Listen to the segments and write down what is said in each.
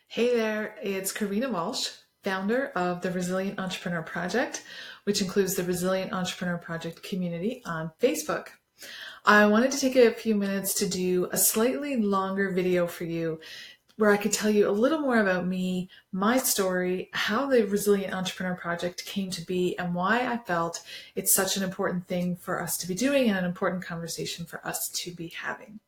Hey there, it's Karina Walsh, founder of the Resilient Entrepreneur Project, which includes the Resilient Entrepreneur Project community on Facebook. I wanted to take a few minutes to do a slightly longer video for you where I could tell you a little more about me, my story, how the Resilient Entrepreneur Project came to be, and why I felt it's such an important thing for us to be doing and an important conversation for us to be having.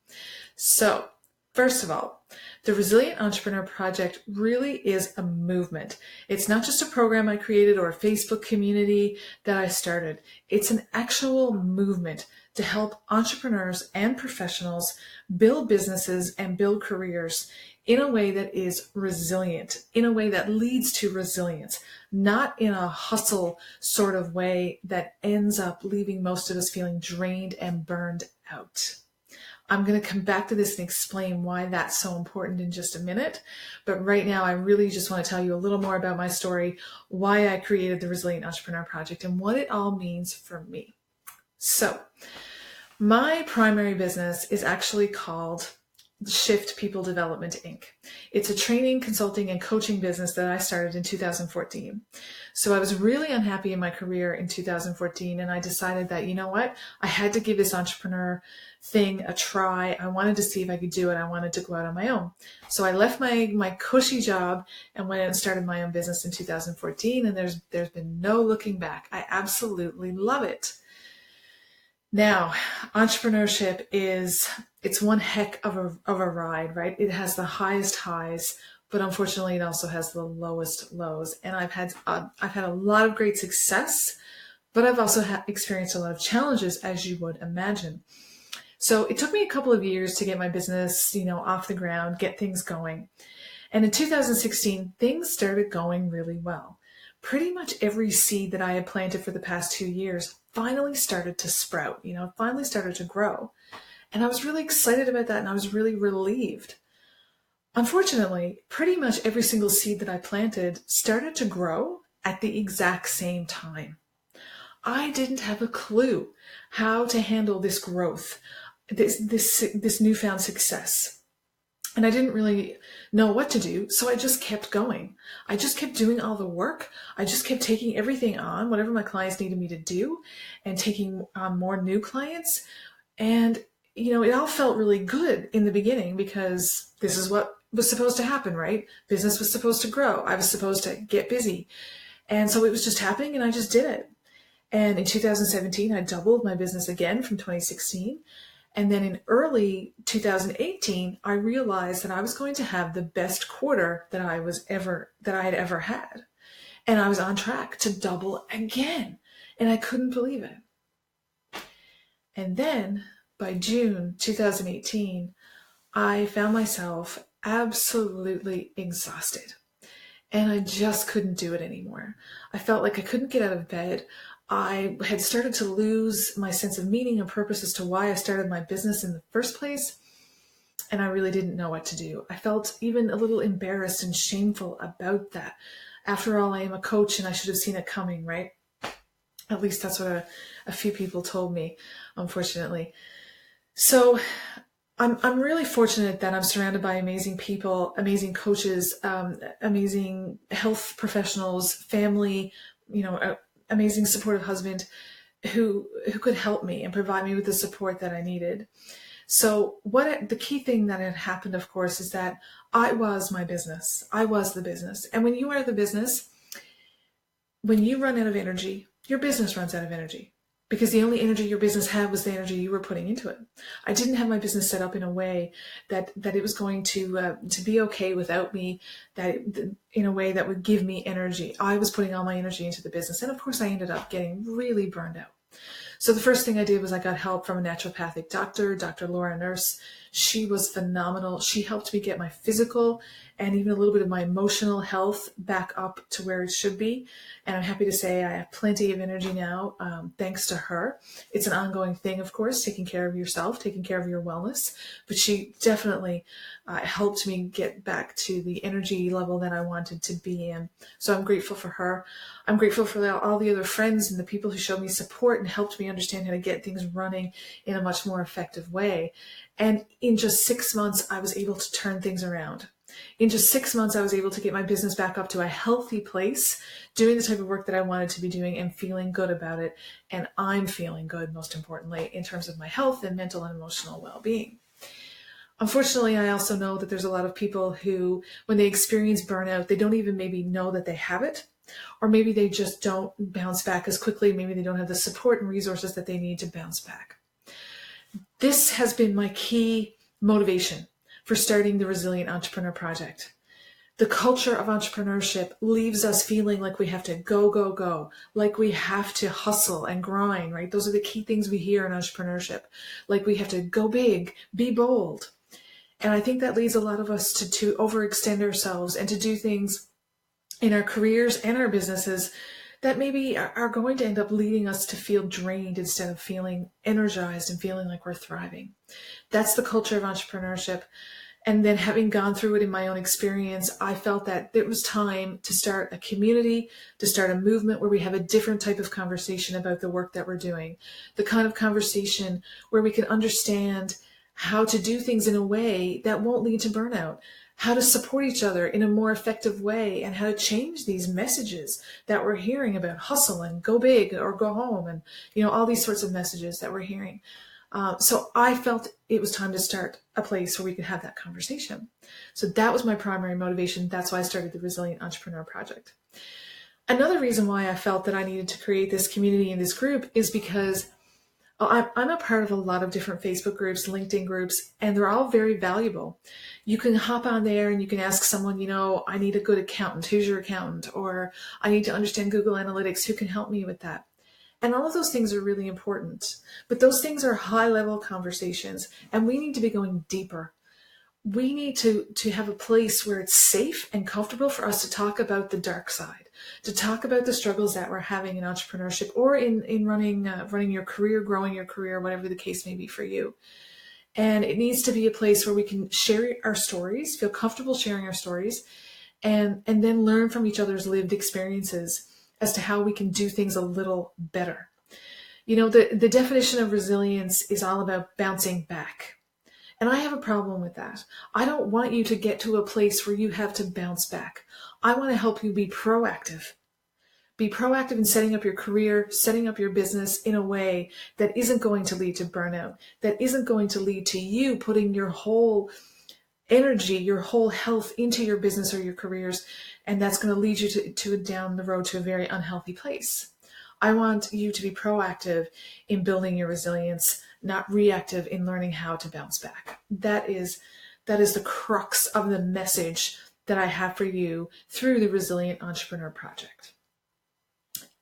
So, first of all, the Resilient Entrepreneur Project really is a movement. It's not just a program I created or a Facebook community that I started. It's an actual movement to help entrepreneurs and professionals build businesses and build careers in a way that is resilient, in a way that leads to resilience, not in a hustle sort of way that ends up leaving most of us feeling drained and burned out. I'm going to come back to this and explain why that's so important in just a minute. But right now, I really just want to tell you a little more about my story, why I created the Resilient Entrepreneur Project, and what it all means for me. So, my primary business is actually called Shift People Development, Inc. It's a training, consulting, and coaching business that I started in 2014. So I was really unhappy in my career in 2014, and I decided that, you know what, I had to give this entrepreneur thing a try. I wanted to see if I could do it. I wanted to go out on my own. So I left my cushy job and went out and started my own business in 2014, and there's been no looking back. I absolutely love it. Now, entrepreneurship it's one heck of a ride, right? It has the highest highs, but unfortunately it also has the lowest lows. And I've had a lot of great success, but I've also experienced a lot of challenges, as you would imagine. So it took me a couple of years to get my business, off the ground, get things going. And in 2016, things started going really well. Pretty much every seed that I had planted for the past 2 years finally started to sprout, finally started to grow. And I was really excited about that, and I was really relieved. Unfortunately, pretty much every single seed that I planted started to grow at the exact same time. I didn't have a clue how to handle this growth, this newfound success. And I didn't really know what to do, so I just kept going. I just kept doing all the work. I just kept taking everything on, whatever my clients needed me to do, and taking on more new clients. And, it all felt really good in the beginning because this is what was supposed to happen, right? Business was supposed to grow. I was supposed to get busy. And so it was just happening, and I just did it. And in 2017, I doubled my business again from 2016. And then in early 2018, I realized that I was going to have the best quarter that I had ever had. And I was on track to double again. And I couldn't believe it. And then by June 2018, I found myself absolutely exhausted. And I just couldn't do it anymore. I felt like I couldn't get out of bed. I had started to lose my sense of meaning and purpose as to why I started my business in the first place, and I really didn't know what to do. I felt even a little embarrassed and shameful about that. After all, I am a coach, and I should have seen it coming, right? At least that's what a few people told me, unfortunately. So I'm really fortunate that I'm surrounded by amazing people, amazing coaches, amazing health professionals, family, amazing supportive husband who could help me and provide me with the support that I needed. So the key thing that had happened, of course, is that I was my business. I was the business. And when you are the business, when you run out of energy, your business runs out of energy. Because the only energy your business had was the energy you were putting into it. I didn't have my business set up in a way that it was going to be okay without me, in a way that would give me energy. I was putting all my energy into the business. And of course, I ended up getting really burned out. So the first thing I did was I got help from a naturopathic doctor, Dr. Laura Nurse. She was phenomenal. She helped me get my physical and even a little bit of my emotional health back up to where it should be. And I'm happy to say I have plenty of energy now, thanks to her. It's an ongoing thing, of course, taking care of yourself, taking care of your wellness. But she definitely helped me get back to the energy level that I wanted to be in. So I'm grateful for her. I'm grateful for all the other friends and the people who showed me support and helped me understand how to get things running in a much more effective way. And in just 6 months, I was able to turn things around. In just 6 months, I was able to get my business back up to a healthy place, doing the type of work that I wanted to be doing and feeling good about it. And I'm feeling good, most importantly, in terms of my health and mental and emotional well-being. Unfortunately, I also know that there's a lot of people who, when they experience burnout, they don't even maybe know that they have it, or maybe they just don't bounce back as quickly. Maybe they don't have the support and resources that they need to bounce back. This has been my key motivation for starting the Resilient Entrepreneur Project. The culture of entrepreneurship leaves us feeling like we have to go, go, go, like we have to hustle and grind, right? Those are the key things we hear in entrepreneurship. Like we have to go big, be bold. And I think that leads a lot of us to overextend ourselves and to do things in our careers and our businesses that maybe are going to end up leading us to feel drained instead of feeling energized and feeling like we're thriving. That's the culture of entrepreneurship. And then having gone through it in my own experience, I felt that it was time to start a community, to start a movement where we have a different type of conversation about the work that we're doing. The kind of conversation where we can understand how to do things in a way that won't lead to burnout, how to support each other in a more effective way, and how to change these messages that we're hearing about hustle and go big or go home, and all these sorts of messages that we're hearing. So I felt it was time to start a place where we could have that conversation. So that was my primary motivation. That's why I started the Resilient Entrepreneur Project. Another reason why I felt that I needed to create this community and this group is because I'm a part of a lot of different Facebook groups, LinkedIn groups, and they're all very valuable. You can hop on there and you can ask someone, I need a good accountant. Who's your accountant? Or I need to understand Google Analytics. Who can help me with that? And all of those things are really important. But those things are high-level conversations, and we need to be going deeper. We need to have a place where it's safe and comfortable for us to talk about the dark side, to talk about the struggles that we're having in entrepreneurship or in running your career, growing your career, whatever the case may be for you. And it needs to be a place where we can share our stories, feel comfortable sharing our stories, and then learn from each other's lived experiences as to how we can do things a little better. The definition of resilience is all about bouncing back. And I have a problem with that. I don't want you to get to a place where you have to bounce back. I want to help you be proactive. Be proactive in setting up your career, setting up your business in a way that isn't going to lead to burnout, that isn't going to lead to you putting your whole energy, your whole health into your business or your careers, and that's going to lead you to down the road to a very unhealthy place. I want you to be proactive in building your resilience, not reactive in learning how to bounce back. That is the crux of the message that I have for you through the Resilient Entrepreneur Project.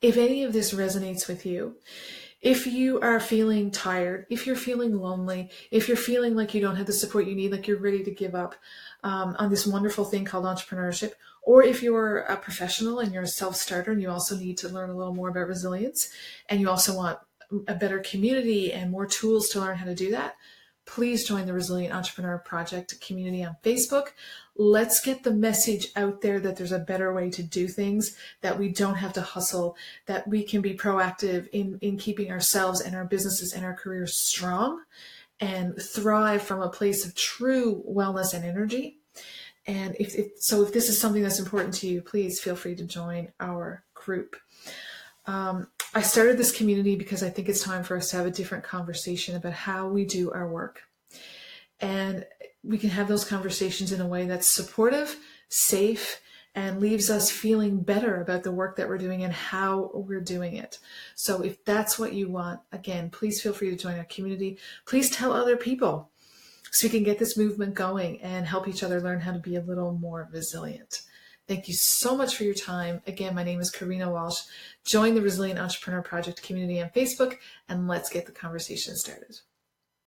If any of this resonates with you, if you are feeling tired, if you're feeling lonely, if you're feeling like you don't have the support you need, like you're ready to give up on this wonderful thing called entrepreneurship, or if you're a professional and you're a self-starter and you also need to learn a little more about resilience and you also want a better community and more tools to learn how to do that, please join the Resilient Entrepreneur Project community on Facebook. Let's get the message out there that there's a better way to do things, that we don't have to hustle, that we can be proactive in keeping ourselves and our businesses and our careers strong and thrive from a place of true wellness and energy. And if this is something that's important to you, please feel free to join our group. I started this community because I think it's time for us to have a different conversation about how we do our work. And we can have those conversations in a way that's supportive, safe, and leaves us feeling better about the work that we're doing and how we're doing it. So if that's what you want, again, please feel free to join our community. Please tell other people so we can get this movement going and help each other learn how to be a little more resilient. Thank you so much for your time. Again, my name is Karina Walsh. Join the Resilient Entrepreneur Project community on Facebook, and let's get the conversation started.